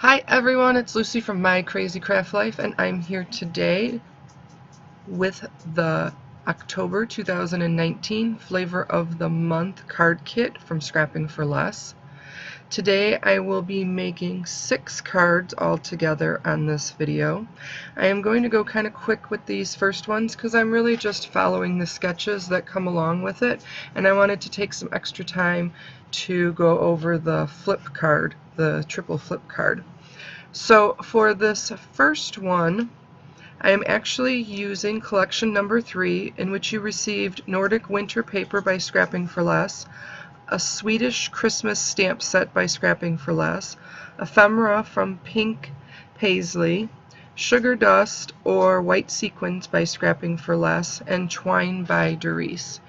Hi everyone, it's Lucy from My Crazy Craft Life, and I'm here today with the October 2019 Flavor of the Month card kit from Scrapping for Less. Today I will be making 6 cards all together on this video. I am going to go kind of quick with these first ones because I'm really just following the sketches that come along with it, and I wanted to take some extra time to go over the flip card, the triple flip card. So for this first one, I am actually using collection number 3, in which you received Nordic Winter Paper by Scrapping for Less, a Swedish Christmas stamp set by Scrapping for Less, ephemera from Pink Paisley, Sugar Dust or White Sequins by Scrapping for Less, and Twine by Doris.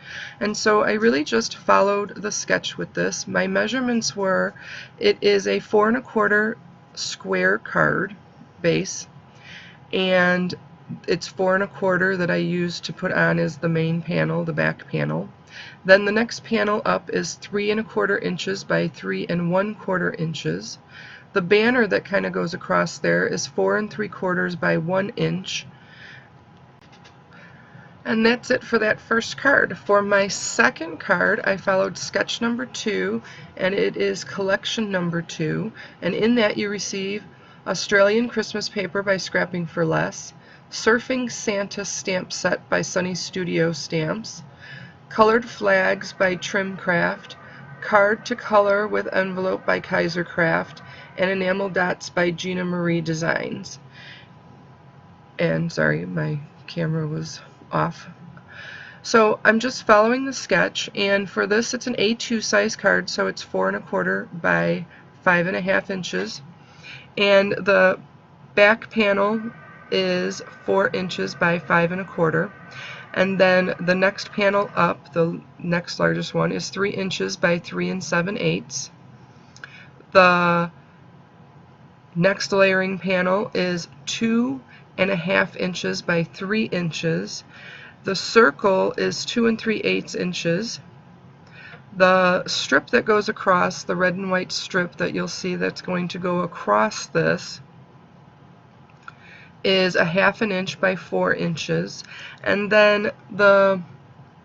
And so I really just followed the sketch with this. My measurements were, it is a 4 1/4 square card base, and it's 4 1/4 that I use to put on as the main panel, the back panel. Then the next panel up is 3 1/4 inches by 3 1/4 inches. The banner that kind of goes across there is 4 3/4 by 1 inch. And that's it for that first card. For my second card, I followed sketch number 2, and it is collection number 2. And in that you receive Australian Christmas Paper by Scrapping for Less, Surfing Santa stamp set by Sunny Studio Stamps, Colored Flags by Trim Craft, Card to Color with Envelope by Kaiser Craft, and Enamel Dots by Gina Marie Designs. And sorry, my camera was off. So I'm just following the sketch, and for this it's an A2 size card, so it's 4 1/4 by 5 1/2 inches, and the back panel is 4 inches by 5 1/4, and then the next panel up, the next largest one, is 3 inches by 3 7/8. The next layering panel is 2 1/2 inches by 3 inches. The circle is 2 3/8 inches. The strip that goes across, the red and white strip that you'll see that's going to go across this, is 1/2 inch by 4 inches. And then the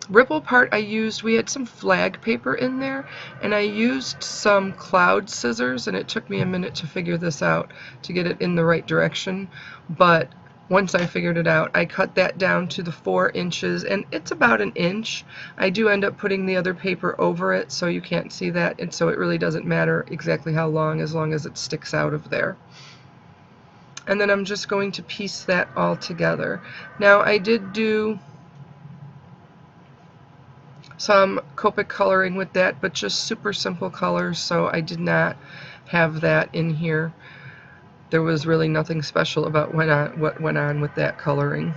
ripple part I used, we had some flag paper in there, and I used some cloud scissors, and it took me a minute to figure this out, to get it in the right direction, but once I figured it out, I cut that down to the 4 inches, and it's about an inch. I do end up putting the other paper over it so you can't see that, and so it really doesn't matter exactly how long, as long as it sticks out of there. And then I'm just going to piece that all together. Now I did do some Copic coloring with that, but just super simple colors, so I did not have that in here. There was really nothing special about what went on with that coloring.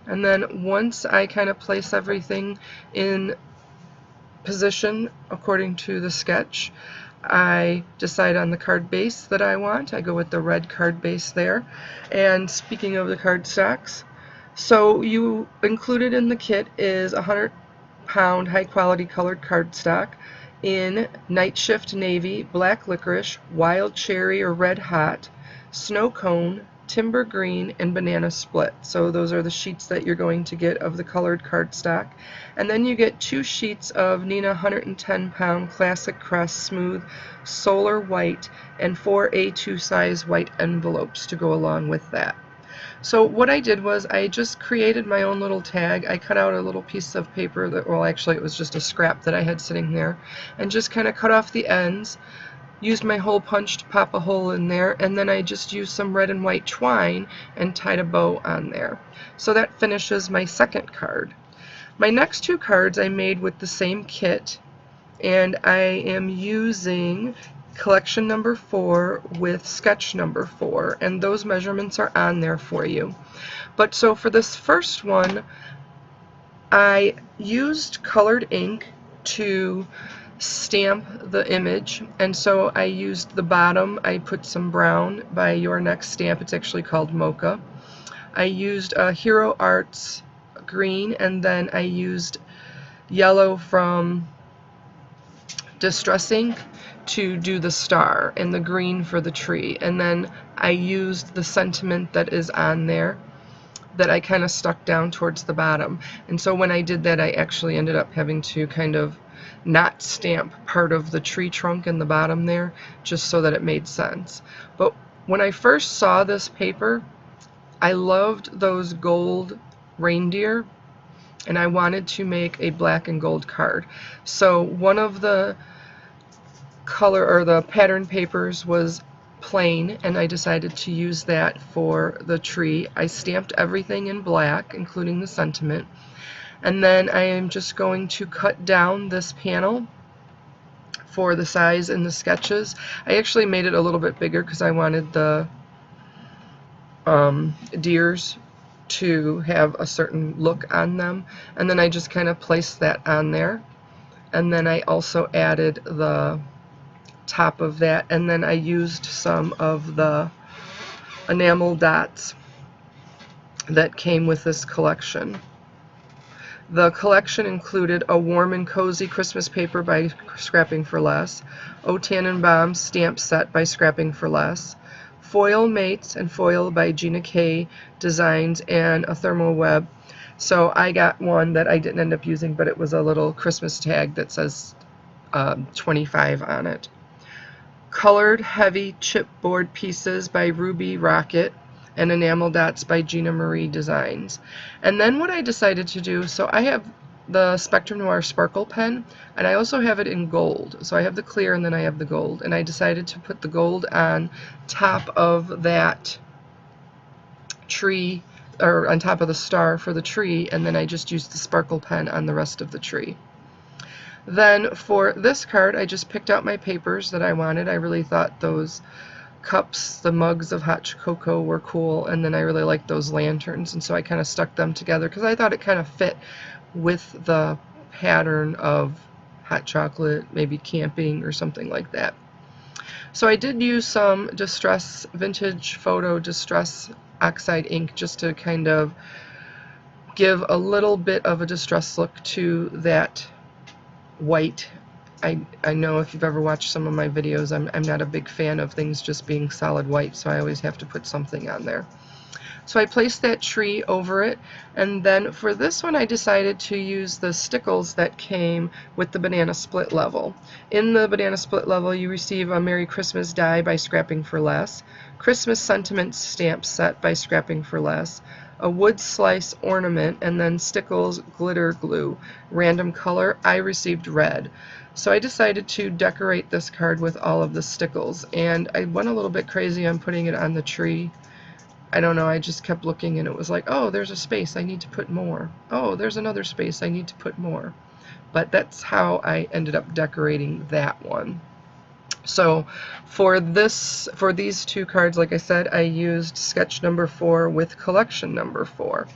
And then once I kind of place everything in position according to the sketch, I decide on the card base that I want. I go with the red card base there. And speaking of the cardstocks, so you included in the kit is a 100-pound high-quality colored cardstock in Night Shift Navy, Black Licorice, Wild Cherry or Red Hot, Snow Cone, Timber Green, and Banana Split. So those are the sheets that you're going to get of the colored cardstock. And then you get 2 sheets of Neenah 110-pound Classic Crest Smooth Solar White and 4 A2 size white envelopes to go along with that. So what I did was I just created my own little tag. I cut out a little piece of paper that, well, actually it was just a scrap that I had sitting there, and just kind of cut off the ends, used my hole punch to pop a hole in there, and then I just used some red and white twine and tied a bow on there. So that finishes my second card. My next 2 cards I made with the same kit, and I am using collection number 4 with sketch number 4, and those measurements are on there for you. But so for this first one, I used colored ink to stamp the image, and so I used the bottom, I put some brown by Your Next Stamp, it's actually called Mocha. I used Hero Arts green, and then I used yellow from Distress Ink to do the star and the green for the tree, and then I used the sentiment that is on there that I kind of stuck down towards the bottom. And so when I did that, I actually ended up having to kind of not stamp part of the tree trunk in the bottom there, just so that it made sense. But when I first saw this paper, I loved those gold reindeer, and I wanted to make a black and gold card. So one of the color or the pattern papers was plain, and I decided to use that for the tree. I stamped everything in black, including the sentiment, and then I am just going to cut down this panel for the size in the sketches. I actually made it a little bit bigger because I wanted the deers to have a certain look on them, and then I just kind of placed that on there, and then I also added the top of that, and then I used some of the enamel dots that came with this collection. The collection included a warm and cozy Christmas paper by Scrapping for Less, O Tannenbaum stamp set by Scrapping for Less, foil mates and foil by Gina K Designs, and a thermal web. So I got one that I didn't end up using, but it was a little Christmas tag that says 25 on it. Colored heavy chipboard pieces by Ruby Rocket, and enamel dots by Gina Marie Designs. And then what I decided to do, so I have the Spectrum Noir sparkle pen, and I also have it in gold. So I have the clear and then I have the gold, and I decided to put the gold on top of that tree, or on top of the star for the tree, and then I just used the sparkle pen on the rest of the tree. Then for this card, I just picked out my papers that I wanted. I really thought those cups, the mugs of hot cocoa, were cool, and then I really liked those lanterns, and so I kind of stuck them together because I thought it kind of fit with the pattern of hot chocolate, maybe camping or something like that. So I did use some Distress Vintage Photo Distress Oxide ink just to kind of give a little bit of a distress look to that white. I know if you've ever watched some of my videos, I'm not a big fan of things just being solid white, so I always have to put something on there. So I placed that tree over it, and then for this one I decided to use the stickles that came with the banana split level. In the banana split level you receive a Merry Christmas die by Scrapping for Less, Christmas Sentiments stamp set by Scrapping for Less, a wood slice ornament, and then stickles glitter glue. Random color, I received red. So I decided to decorate this card with all of the stickles, and I went a little bit crazy on putting it on the tree. I don't know, I just kept looking and it was like, oh, there's a space, I need to put more. Oh, there's another space, I need to put more. But that's how I ended up decorating that one. So for these two cards, like I said, I used sketch number 4 with collection number 4.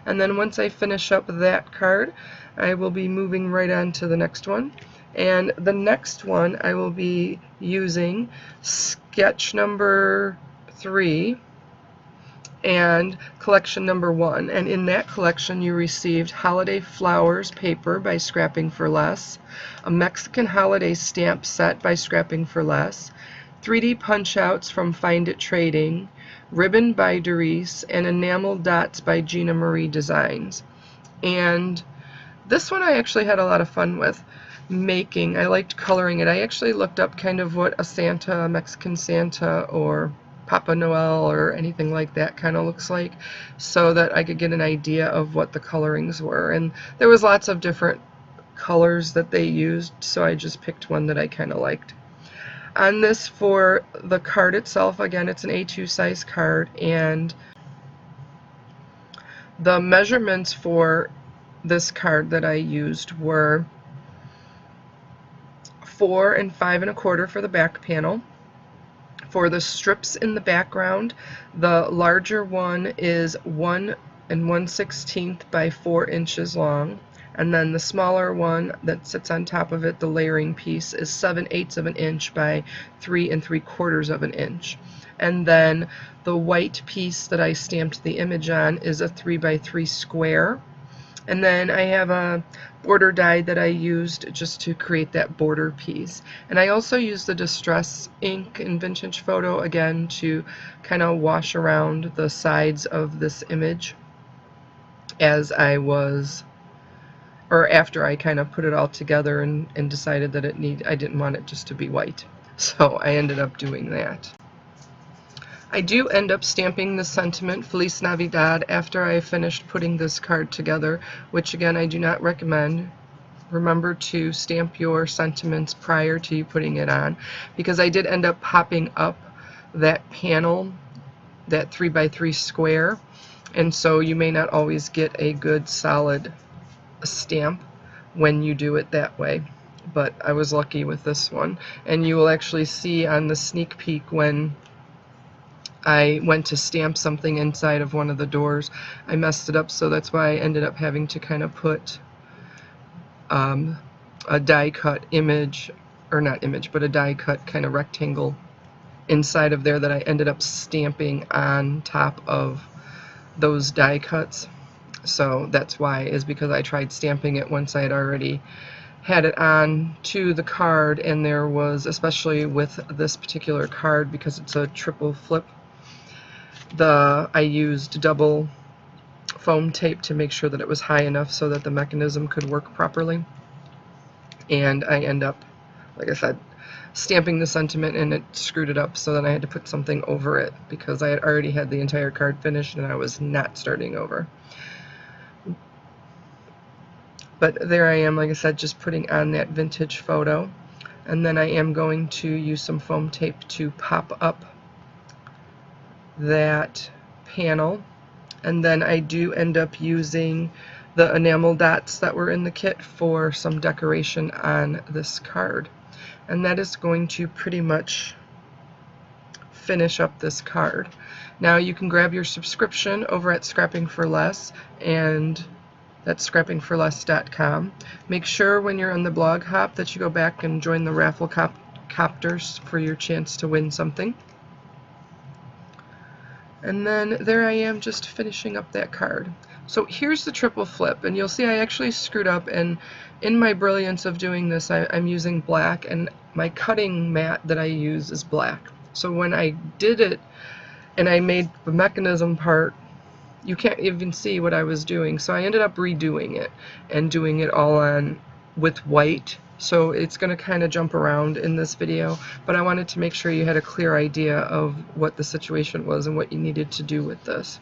And then once I finish up that card, I will be moving right on to the next one. And the next one I will be using sketch number 3 and collection number 1, and in that collection you received Holiday Flowers paper by Scrapping for Less, a Mexican holiday stamp set by Scrapping for Less, 3D punch outs from Find It Trading, ribbon by Doris, and enamel dots by Gina Marie Designs. And this one I actually had a lot of fun with making. I liked coloring it. I actually looked up kind of what a Santa, a Mexican Santa, or Papa Noel or anything like that kind of looks like, so that I could get an idea of what the colorings were. And there was lots of different colors that they used, so I just picked one that I kind of liked. On this, for the card itself, again, it's an A2 size card, and the measurements for this card that I used were 4 and 5 1/4 for the back panel. For the strips in the background, the larger one is 1 1/16 by 4 inches long, and then the smaller one that sits on top of it, the layering piece, is 7/8 of an inch by 3 3/4 of an inch. And then the white piece that I stamped the image on is a 3 by 3 square, And then I have a border die that I used just to create that border piece. And I also used the Distress ink in Vintage Photo again to kind of wash around the sides of this image as I was, or after I kind of put it all together and decided that I didn't want it just to be white. So I ended up doing that. I do end up stamping the sentiment Feliz Navidad after I finished putting this card together, which again I do not recommend. Remember to stamp your sentiments prior to you putting it on, because I did end up popping up that panel, that 3x3 square, and so you may not always get a good solid stamp when you do it that way. But I was lucky with this one, and you will actually see on the sneak peek when I went to stamp something inside of one of the doors, I messed it up, so that's why I ended up having to kind of put a die cut image, or not image, but a die cut kind of rectangle inside of there that I ended up stamping on top of those die cuts. So that's why, is because I tried stamping it once I had already had it on to the card, and there was, especially with this particular card because it's a triple flip, I used double foam tape to make sure that it was high enough so that the mechanism could work properly. And I end up, like I said, stamping the sentiment, and it screwed it up, so then I had to put something over it because I had already had the entire card finished and I was not starting over. But there I am, like I said, just putting on that Vintage Photo, and then I am going to use some foam tape to pop up that panel. And then I do end up using the enamel dots that were in the kit for some decoration on this card. And that is going to pretty much finish up this card. Now you can grab your subscription over at Scrapping for Less, and that's scrappingforless.com. Make sure when you're on the blog hop that you go back and join the raffle copters for your chance to win something. And then there I am, just finishing up that card. So here's the triple flip, and you'll see I actually screwed up, and in my brilliance of doing this, I'm using black, and my cutting mat that I use is black. So when I did it and I made the mechanism part, you can't even see what I was doing. So I ended up redoing it and doing it all on with white. So it's going to kind of jump around in this video, but I wanted to make sure you had a clear idea of what the situation was and what you needed to do with this.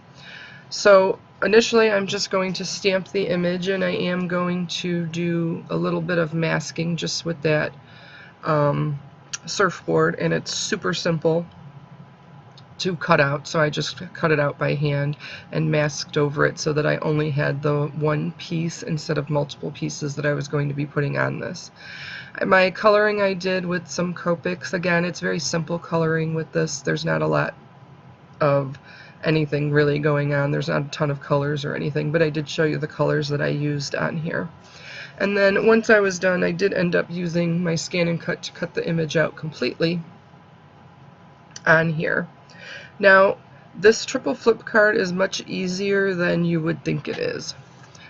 So initially I'm just going to stamp the image, and I am going to do a little bit of masking just with that surfboard, and it's super simple to cut out, so I just cut it out by hand and masked over it so that I only had the one piece instead of multiple pieces that I was going to be putting on this. My coloring I did with some Copics. Again, it's very simple coloring with this. There's not a lot of anything really going on. There's not a ton of colors or anything, but I did show you the colors that I used on here. And then once I was done, I did end up using my Scan and Cut to cut the image out completely on here. Now, this triple flip card is much easier than you would think it is.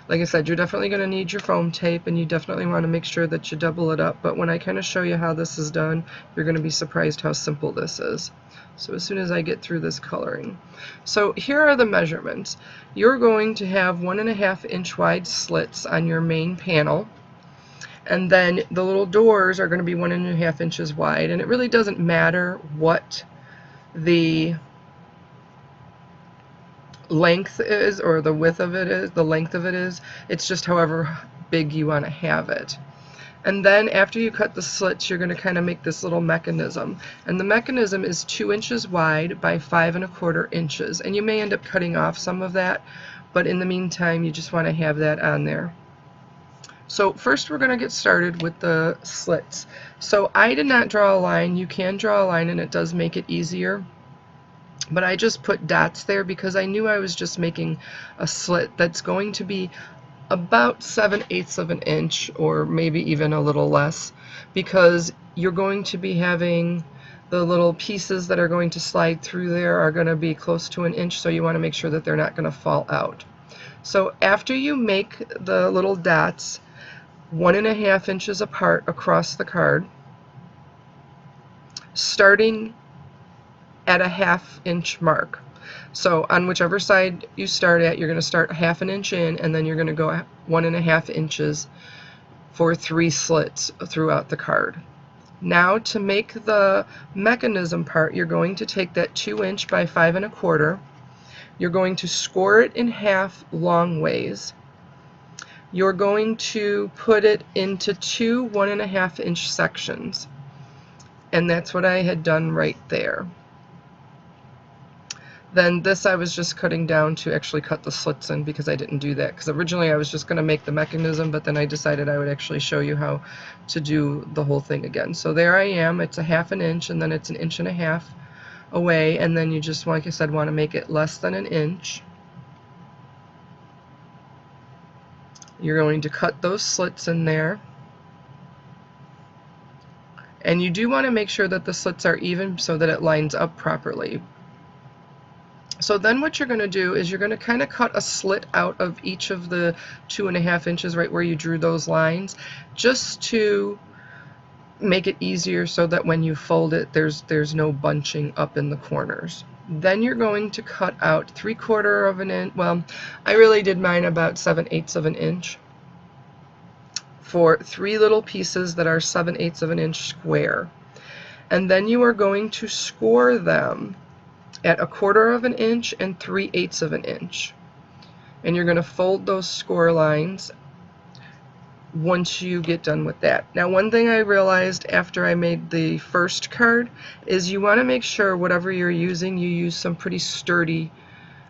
Like I said, you're definitely going to need your foam tape, and you definitely want to make sure that you double it up, but when I kind of show you how this is done, you're going to be surprised how simple this is. So as soon as I get through this coloring. So here are the measurements. You're going to have 1.5 inch wide slits on your main panel, and then the little doors are going to be 1.5 inches wide, and it really doesn't matter what the length is or the width of it is, the length of it is. It's just however big you want to have it. And then after you cut the slits, you're going to kind of make this little mechanism, and the mechanism is 2 inches wide by 5.25 inches, and you may end up cutting off some of that, but in the meantime you just want to have that on there. So first we're going to get started with the slits. So I did not draw a line. You can draw a line and it does make it easier, but I just put dots there because I knew I was just making a slit that's going to be about 7/8 of an inch, or maybe even a little less, because you're going to be having the little pieces that are going to slide through there are going to be close to an inch, so you want to make sure that they're not going to fall out. So after you make the little dots 1.5 inches apart across the card, starting at a 1/2 inch mark. So on whichever side you start at, you're going to start 1/2 inch in, and then you're going to go 1.5 inches for 3 slits throughout the card. Now to make the mechanism part, you're going to take that 2 inch by 5 1/4. You're going to score it in half long ways. You're going to put it into 2 1.5 inch sections. And that's what I had done right there. Then this I was just cutting down to actually cut the slits in, because I didn't do that, because originally I was just going to make the mechanism, but then I decided I would actually show you how to do the whole thing again. So there I am. It's a 1/2 inch, and then it's 1.5 inches away, and then you just, like I said, want to make it less than 1 inch. You're going to cut those slits in there. And you do want to make sure that the slits are even so that it lines up properly. So then what you're going to do is you're going to kind of cut a slit out of each of the 2.5 inches right where you drew those lines, just to make it easier so that when you fold it, there's no bunching up in the corners. Then you're going to cut out 3/4 of an inch. Well, I really did mine about 7/8 of an inch for 3 little pieces that are 7/8 of an inch square. And then you are going to score them at 1/4 of an inch and 3/8 of an inch. And you're going to fold those score lines once you get done with that. Now, one thing I realized after I made the first card is you want to make sure whatever you're using, you use some pretty sturdy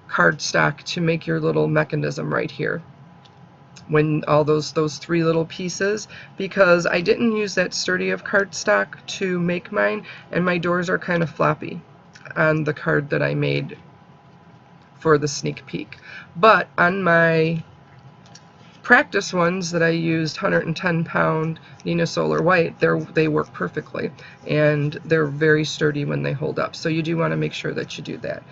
cardstock to make your little mechanism right here. When all those 3 little pieces, because I didn't use that sturdy of cardstock to make mine, and my doors are kind of floppy on the card that I made for the sneak peek. But on my practice ones that I used 110-pound Nina Solar White, they work perfectly, and they're very sturdy when they hold up. So you do want to make sure that you do that.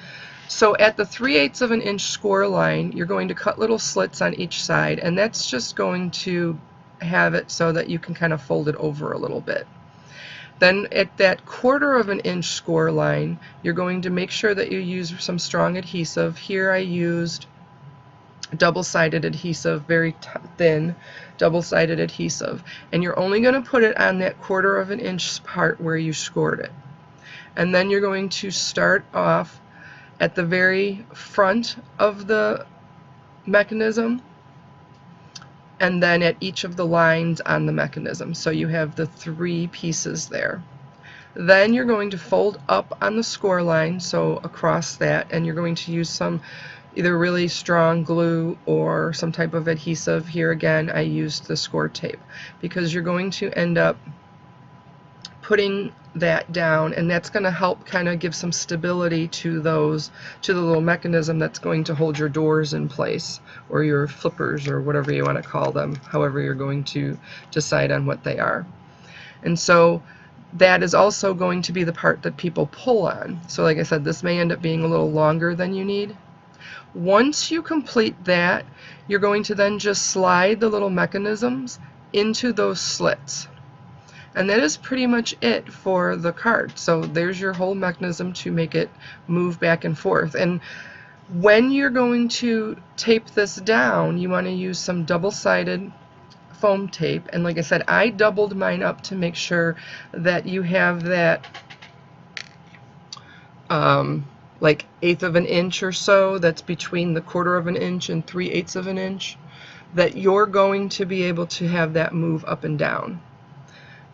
So at the 3/8 of an inch score line, you're going to cut little slits on each side, and that's just going to have it so that you can kind of fold it over a little bit. Then at that 1/4 of an inch score line, you're going to make sure that you use some strong adhesive. Here I used double-sided adhesive, very thin double-sided adhesive, and you're only going to put it on that 1/4 of an inch part where you scored it. And then you're going to start off at the very front of the mechanism, and then at each of the lines on the mechanism. So you have the 3 pieces there. Then you're going to fold up on the score line, so across that, and you're going to use some either really strong glue or some type of adhesive. Here again, I used the score tape, because you're going to end up putting that down, and that's going to help kind of give some stability to the little mechanism that's going to hold your doors in place, or your flippers, or whatever you want to call them, however you're going to decide on what they are. And so that is also going to be the part that people pull on. So like I said, this may end up being a little longer than you need. Once you complete that, you're going to then just slide the little mechanisms into those slits. And that is pretty much it for the card. So there's your whole mechanism to make it move back and forth. And when you're going to tape this down, you want to use some double-sided foam tape. And like I said, I doubled mine up to make sure that you have that like 1/8 of an inch or so that's between the 1/4 of an inch and 3/8 of an inch, that you're going to be able to have that move up and down.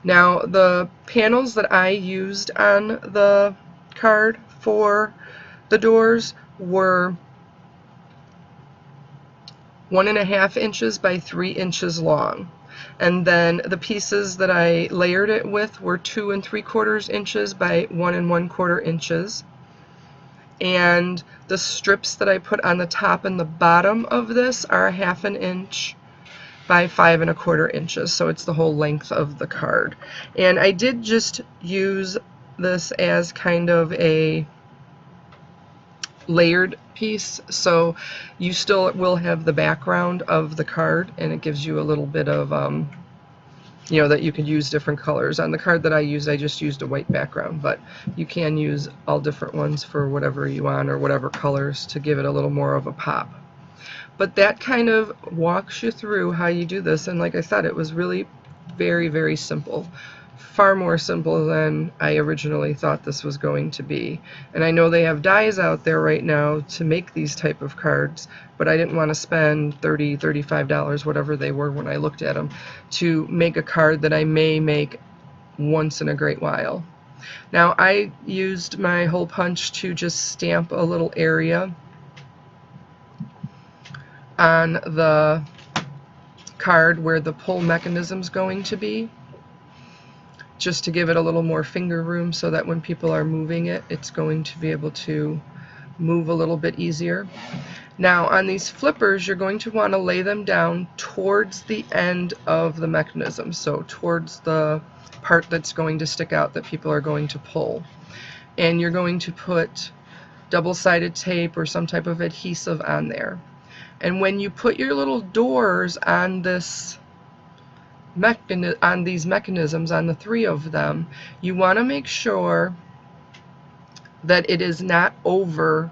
Now, the panels that I used on the card for the doors were 1.5 inches by 3 inches long. And then the pieces that I layered it with were 2 3/4 inches by 1 1/4 inches. And the strips that I put on the top and the bottom of this are 1/2 inch by 5 1/4 inches, so it's the whole length of the card. And I did just use this as kind of a layered piece, so you still will have the background of the card, and it gives you a little bit of you know, that you could use different colors. On the card that I used, I just used a white background, but you can use all different ones for whatever you want, or whatever colors, to give it a little more of a pop. But that kind of walks you through how you do this, and like I said, it was really very, very simple. Far more simple than I originally thought this was going to be. And I know they have dies out there right now to make these type of cards, but I didn't want to spend $30, $35, whatever they were when I looked at them, to make a card that I may make once in a great while. Now, I used my hole punch to just stamp a little area on the card where the pull mechanism is going to be, just to give it a little more finger room, so that when people are moving it, it's going to be able to move a little bit easier. Now, on these flippers, you're going to want to lay them down towards the end of the mechanism, so towards the part that's going to stick out that people are going to pull. And you're going to put double-sided tape or some type of adhesive on there. And when you put your little doors on this on these mechanisms, on the 3 of them, you want to make sure that it is not over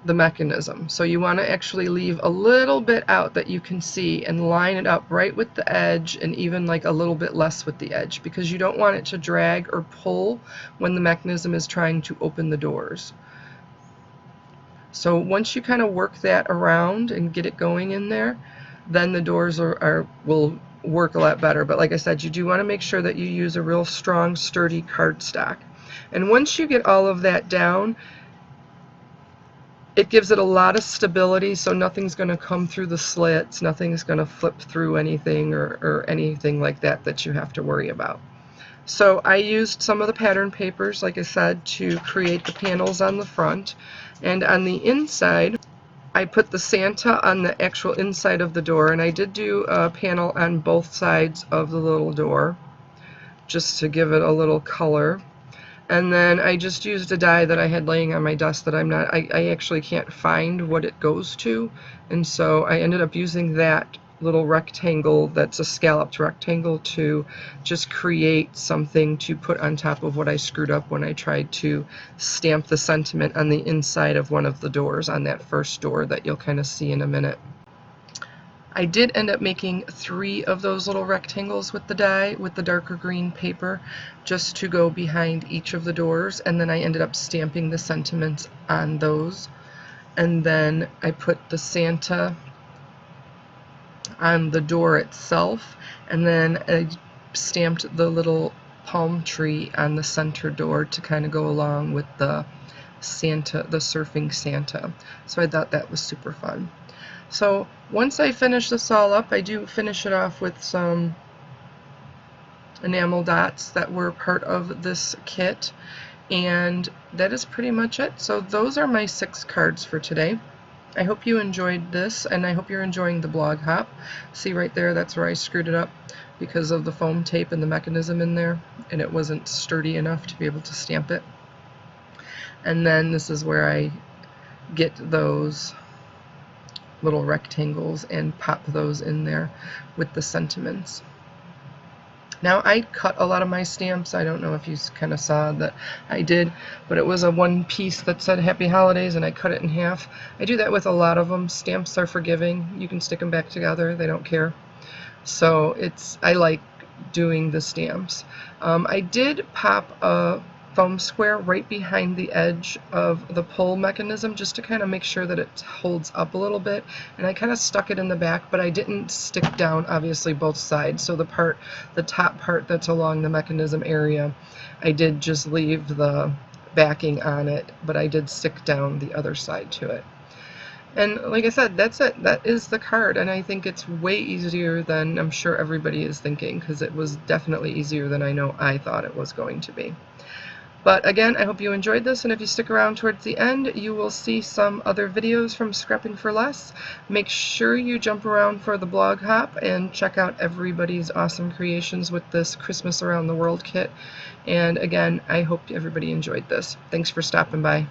the mechanism. So you want to actually leave a little bit out that you can see, and line it up right with the edge, and even like a little bit less with the edge, because you don't want it to drag or pull when the mechanism is trying to open the doors. So once you kind of work that around and get it going in there, then the doors will work a lot better. But like I said, you do want to make sure that you use a real strong, sturdy cardstock. And once you get all of that down, it gives it a lot of stability, so nothing's going to come through the slits, nothing's going to flip through anything, or anything like that that you have to worry about. So I used some of the pattern papers, like I said, to create the panels on the front. And on the inside, I put the Santa on the actual inside of the door, and I did do a panel on both sides of the little door, just to give it a little color. And then I just used a die that I had laying on my desk that I actually can't find what it goes to, and so I ended up using that little rectangle that's a scalloped rectangle to just create something to put on top of what I screwed up when I tried to stamp the sentiment on the inside of one of the doors, on that first door that you'll kind of see in a minute. I did end up making 3 of those little rectangles with the die, with the darker green paper, just to go behind each of the doors, and then I ended up stamping the sentiments on those. And then I put the Santa on the door itself, and then I stamped the little palm tree on the center door to kind of go along with the Santa, the surfing Santa. So I thought that was super fun. So once I finish this all up, I do finish it off with some enamel dots that were part of this kit, and that is pretty much it. So those are my 6 cards for today. I hope you enjoyed this, and I hope you're enjoying the blog hop. See right there, that's where I screwed it up because of the foam tape and the mechanism in there, and it wasn't sturdy enough to be able to stamp it. And then this is where I get those little rectangles and pop those in there with the sentiments. Now, I cut a lot of my stamps. I don't know if you kind of saw that I did, but it was a one piece that said Happy Holidays, and I cut it in half. I do that with a lot of them. Stamps are forgiving. You can stick them back together. They don't care. So I like doing the stamps. I did pop a foam square right behind the edge of the pull mechanism, just to kind of make sure that it holds up a little bit, and I kind of stuck it in the back, but I didn't stick down obviously both sides. So the top part that's along the mechanism area, I did just leave the backing on it, but I did stick down the other side to it. And like I said, that's it. That is the card, and I think it's way easier than I'm sure everybody is thinking, because it was definitely easier than I know I thought it was going to be. But again, I hope you enjoyed this, and if you stick around towards the end, you will see some other videos from Scrapping for Less. Make sure you jump around for the blog hop and check out everybody's awesome creations with this Christmas Around the World kit. And again, I hope everybody enjoyed this. Thanks for stopping by.